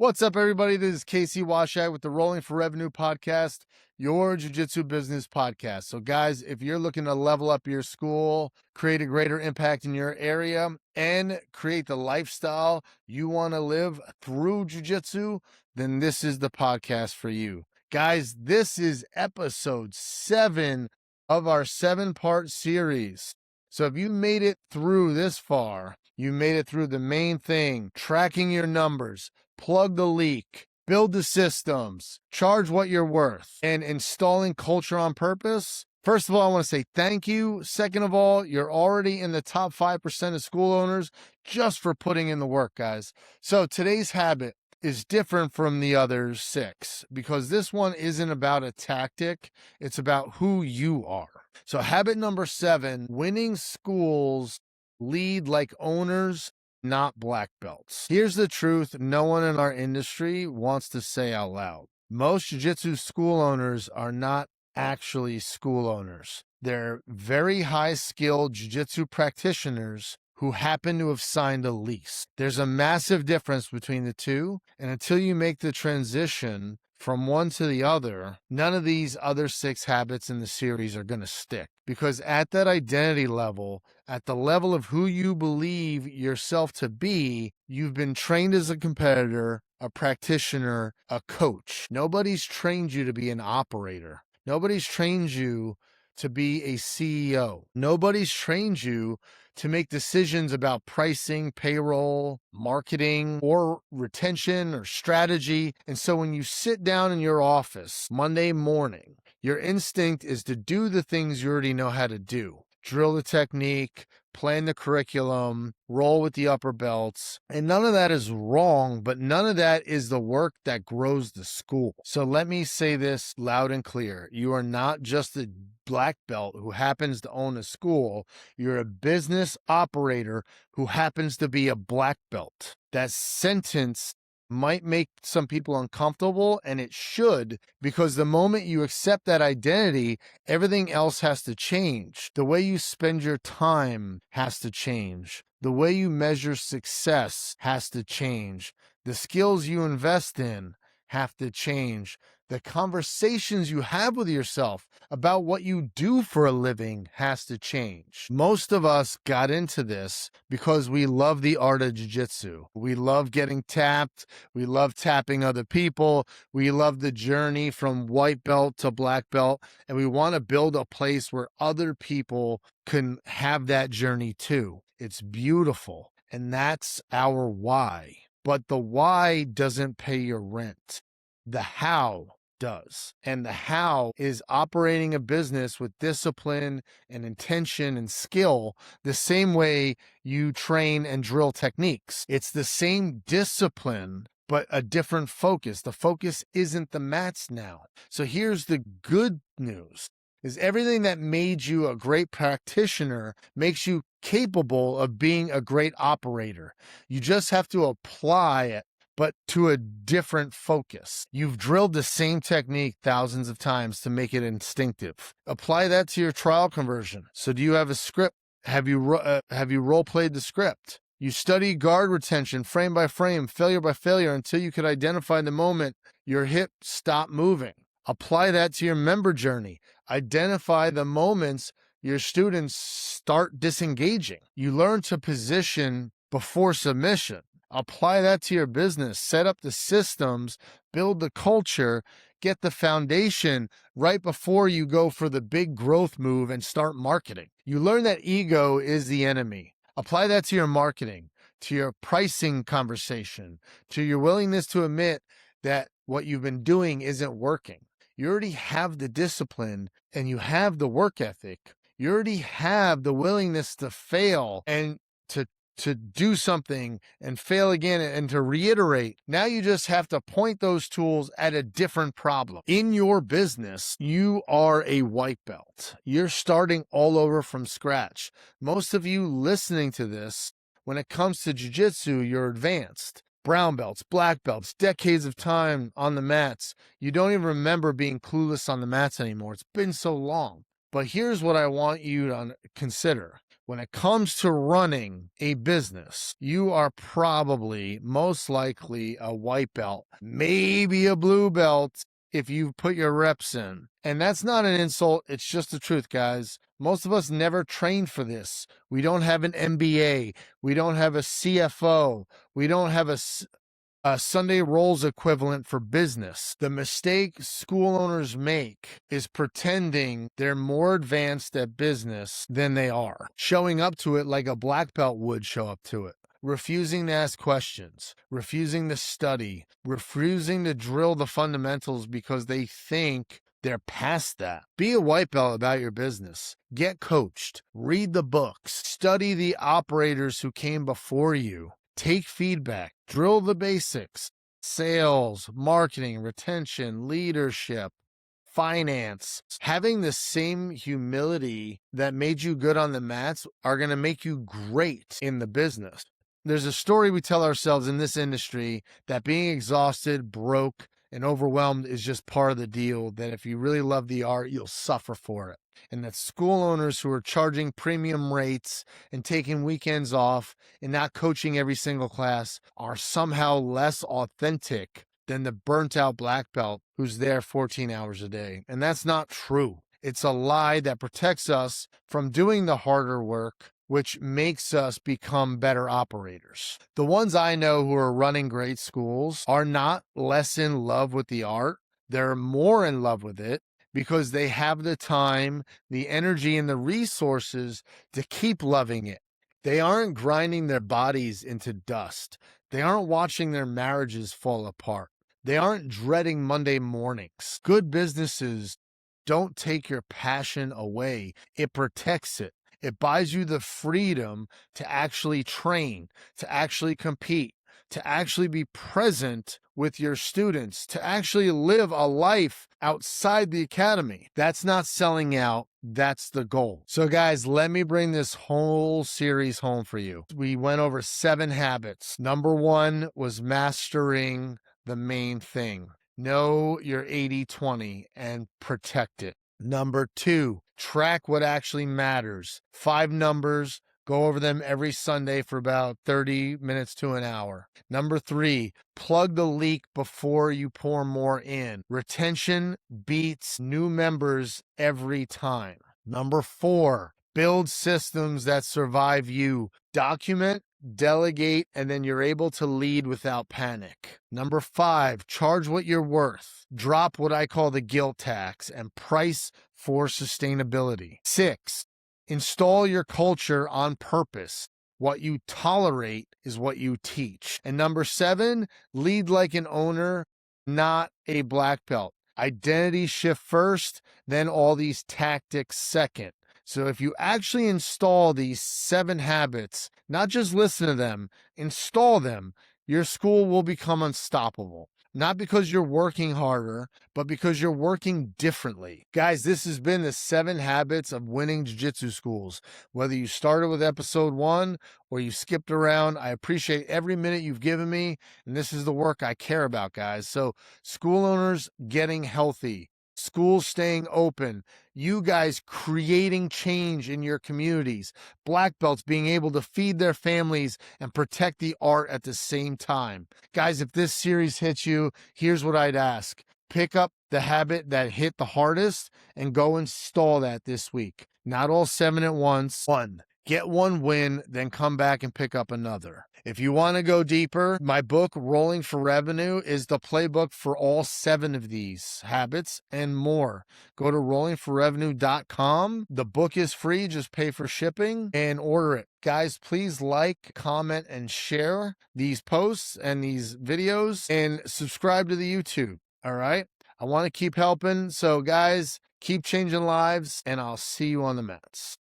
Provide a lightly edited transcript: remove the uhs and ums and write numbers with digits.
What's up, everybody? This is Casey Washak with the Rolling for Revenue podcast, your jiu-jitsu business podcast. So, guys, if you're looking to level up your school, create a greater impact in your area, and create the lifestyle you want to live through jiu-jitsu, then this is the podcast for you. Guys, this is episode 7 of our 7-part series. So if you made it through this far, you made it through the main thing, tracking your numbers, plug the leak, build the systems, charge what you're worth, and installing culture on purpose. First of all, I want to say thank you. Second of all, you're already in the top 5% of school owners just for putting in the work, guys. So today's habit is different from the other 6 because this one isn't about a tactic. It's about who you are. So habit number 7, winning schools lead like owners, not black belts. Here's the truth no one in our industry wants to say out loud. Most jiu-jitsu school owners are not actually school owners. They're very high-skilled jiu-jitsu practitioners who happen to have signed a lease. There's a massive difference between the two, and until you make the transition from one to the other, none of these other 6 habits in the series are going to stick. Because at that identity level, at the level of who you believe yourself to be, you've been trained as a competitor, a practitioner, a coach. Nobody's trained you to be an operator. Nobody's trained you to be a CEO. Nobody's trained you to make decisions about pricing, payroll, marketing, or retention or strategy. And so when you sit down in your office Monday morning, your instinct is to do the things you already know how to do. Drill the technique, plan the curriculum, roll with the upper belts. And none of that is wrong, but none of that is the work that grows the school. So let me say this loud and clear. You are not just a black belt who happens to own a school. You're a business operator who happens to be a black belt. That sentence might make some people uncomfortable, and it should, because the moment you accept that identity, everything else has to change. The way you spend your time has to change. The way you measure success has to change. The skills you invest in have to change. The conversations you have with yourself about what you do for a living has to change. Most of us got into this because we love the art of jiu-jitsu. We love getting tapped. We love tapping other people. We love the journey from white belt to black belt. And we want to build a place where other people can have that journey too. It's beautiful. And that's our why. But the why doesn't pay your rent. The how does. And the how is operating a business with discipline and intention and skill the same way you train and drill techniques. It's the same discipline, but a different focus. The focus isn't the mats now. So here's the good news. Is everything that made you a great practitioner makes you capable of being a great operator. You just have to apply it, but to a different focus. You've drilled the same technique thousands of times to make it instinctive. Apply that to your trial conversion. So do you have a script? Have you role-played the script? You study guard retention frame by frame, failure by failure, until you could identify the moment your hip stopped moving. Apply that to your member journey. Identify the moments your students start disengaging. You learn to position before submission. Apply that to your business. Set up the systems, build the culture, get the foundation right before you go for the big growth move and start marketing. You learn that ego is the enemy. Apply that to your marketing, to your pricing conversation, to your willingness to admit that what you've been doing isn't working. You already have the discipline and you have the work ethic. You already have the willingness to fail and to do something and fail again and to reiterate. Now you just have to point those tools at a different problem. In your business, you are a white belt. You're starting all over from scratch. Most of you listening to this, when it comes to jiu-jitsu, you're advanced. Brown belts, black belts, decades of time on the mats. You don't even remember being clueless on the mats anymore. It's been so long. But here's what I want you to consider. When it comes to running a business, you are probably most likely a white belt, maybe a blue belt if you put your reps in. And that's not an insult, it's just the truth, guys. Most of us never trained for this. We don't have an MBA, we don't have a CFO, we don't have a Sunday rolls equivalent for business. The mistake school owners make is pretending they're more advanced at business than they are, showing up to it like a black belt would show up to it. Refusing to ask questions, refusing to study, refusing to drill the fundamentals because they think they're past that. Be a white belt about your business. Get coached. Read the books. Study the operators who came before you. Take feedback, drill the basics, sales, marketing, retention, leadership, finance. Having the same humility that made you good on the mats are going to make you great in the business. There's a story we tell ourselves in this industry that being exhausted, broke, and overwhelmed is just part of the deal, that if you really love the art, you'll suffer for it. And that school owners who are charging premium rates and taking weekends off and not coaching every single class are somehow less authentic than the burnt out black belt who's there 14 hours a day. And that's not true. It's a lie that protects us from doing the harder work, which makes us become better operators. The ones I know who are running great schools are not less in love with the art. They're more in love with it because they have the time, the energy, and the resources to keep loving it. They aren't grinding their bodies into dust. They aren't watching their marriages fall apart. They aren't dreading Monday mornings. Good businesses don't take your passion away. It protects it. It buys you the freedom to actually train, to actually compete, to actually be present with your students, to actually live a life outside the academy. That's not selling out. That's the goal. So guys, let me bring this whole series home for you. We went over 7 habits. Number 1 was mastering the main thing. Know your 80-20 and protect it. Number 2, track what actually matters. 5 numbers, go over them every Sunday for about 30 minutes to an hour. Number 3, plug the leak before you pour more in. Retention beats new members every time. Number 4, build systems that survive you. Document, delegate, and then you're able to lead without panic. Number 5, charge what you're worth. Drop what I call the guilt tax and price for sustainability. 6, install your culture on purpose. What you tolerate is what you teach. And number 7, lead like an owner, not a black belt. Identity shift first, then all these tactics second. So if you actually install these 7 habits, not just listen to them, install them, your school will become unstoppable. Not because you're working harder, but because you're working differently. Guys, this has been the 7 habits of winning jiu-jitsu schools. Whether you started with episode 1 or you skipped around, I appreciate every minute you've given me, and this is the work I care about, guys. So school owners getting healthy, schools staying open, you guys creating change in your communities, black belts being able to feed their families and protect the art at the same time. Guys, if this series hits you, here's what I'd ask. Pick up the habit that hit the hardest and go install that this week. Not all 7 at once. 1. Get 1 win, then come back and pick up another. If you want to go deeper, my book, Rolling for Revenue, is the playbook for all 7 of these habits and more. Go to rollingforrevenue.com. The book is free. Just pay for shipping and order it. Guys, please like, comment, and share these posts and these videos and subscribe to the YouTube. All right? I want to keep helping. So, guys, keep changing lives, and I'll see you on the mats.